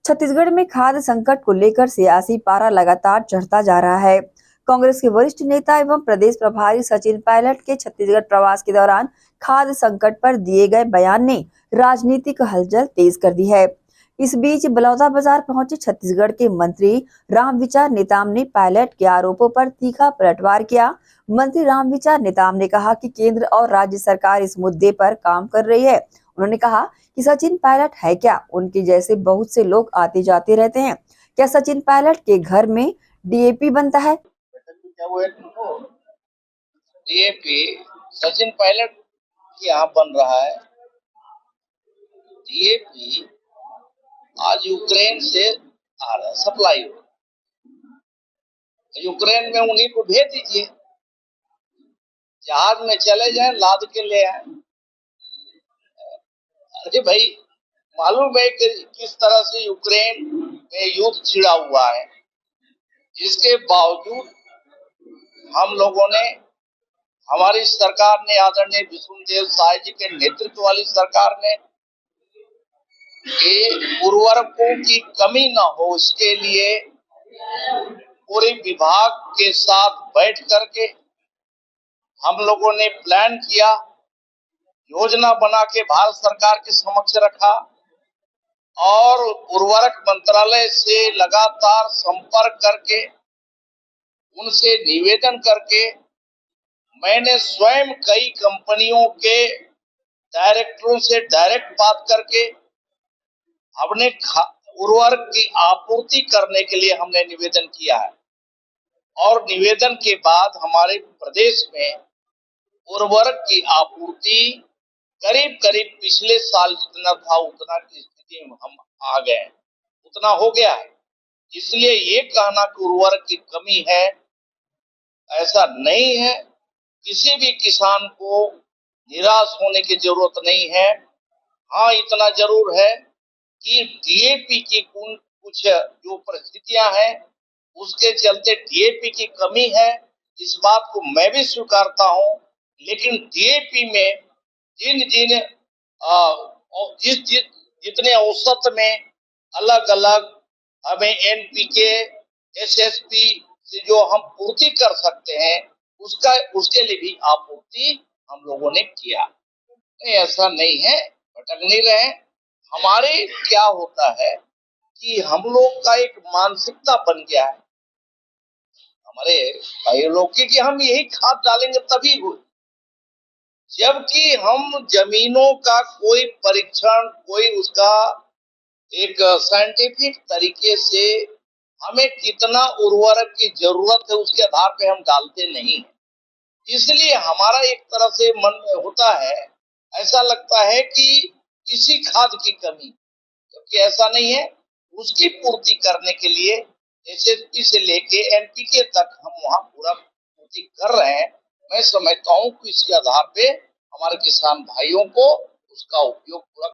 छत्तीसगढ़ में खाद्य संकट को लेकर सियासी पारा लगातार चढ़ता जा रहा है। कांग्रेस के वरिष्ठ नेता एवं प्रदेश प्रभारी सचिन पायलट के छत्तीसगढ़ प्रवास के दौरान खाद्य संकट पर दिए गए बयान ने राजनीतिक हलचल तेज कर दी है। इस बीच बलौदाबाजार पहुंचे छत्तीसगढ़ के मंत्री रामविचार नेताम ने पायलट के आरोपों पर तीखा पलटवार किया। मंत्री रामविचार नेताम ने कहा कि केंद्र और राज्य सरकार इस मुद्दे पर काम कर रही है। उन्होंने कहा कि सचिन पायलट है क्या? उनके जैसे बहुत से लोग आते जाते रहते हैं। क्या सचिन पायलट के घर में डीएपी बनता है? डीएपी सचिन पायलट के यहाँ बन रहा है। डीएपी आज यूक्रेन से आ रहा है, सप्लाई हो। यूक्रेन में उन्हीं को भेज दीजिए, जहाज में चले जाएं, लाद के ले आए। अरे भाई, मालूम है कि किस तरह से यूक्रेन में युद्ध छिड़ा हुआ है। इसके बावजूद हम लोगों ने, हमारी सरकार ने, आदरणीय विष्णुदेव साय जी के नेतृत्व वाली सरकार ने उर्वरकों की कमी न हो, इसके लिए पूरे विभाग के साथ बैठ करके हम लोगों ने प्लान किया, योजना बना के भारत सरकार के समक्ष रखा और उर्वरक मंत्रालय से लगातार संपर्क करके, उनसे निवेदन करके मैंने स्वयं कई कंपनियों के डायरेक्टरों से डायरेक्ट बात करके हमने उर्वरक की आपूर्ति करने के लिए हमने निवेदन किया है। और निवेदन के बाद हमारे प्रदेश में उर्वरक की आपूर्ति करीब करीब पिछले साल जितना था उतना की स्थिति में हम आ गए, उतना हो गया है। इसलिए ये कहना कि उर्वरक की कमी है, ऐसा नहीं है। किसी भी किसान को निराश होने की जरूरत नहीं है। हाँ, इतना जरूर है कि डीएपी की कुछ जो परिस्थितियां हैं, उसके चलते डीएपी की कमी है, इस बात को मैं भी स्वीकारता हूं। लेकिन डीएपी में जितने औसत में अलग अलग हमें एनपीके, एसएसपी से जो हम पूर्ति कर सकते हैं, उसके लिए भी आपूर्ति हम लोगों ने किया। नहीं, ऐसा नहीं है, भटक नहीं रहे। हमारे क्या होता है कि हम लोग का एक मानसिकता बन गया है हमारे भाई लोग की, कि हम यही खाद डालेंगे तभी हो, जबकि हम जमीनों का कोई परीक्षण, कोई उसका एक साइंटिफिक तरीके से हमें कितना उर्वरक की जरूरत है उसके आधार पे हम डालते नहीं। इसलिए हमारा एक तरह से मन में होता है, ऐसा लगता है कि किसी खाद की कमी, क्योंकि ऐसा नहीं है। उसकी पूर्ति करने के लिए एसएसपी से लेके एनपीके तक हम वहां पूरा पूर्ति कर रहे हैं। मैं समझता हूँ कि इसके आधार पे हमारे किसान भाइयों को उसका उपयोग पूरा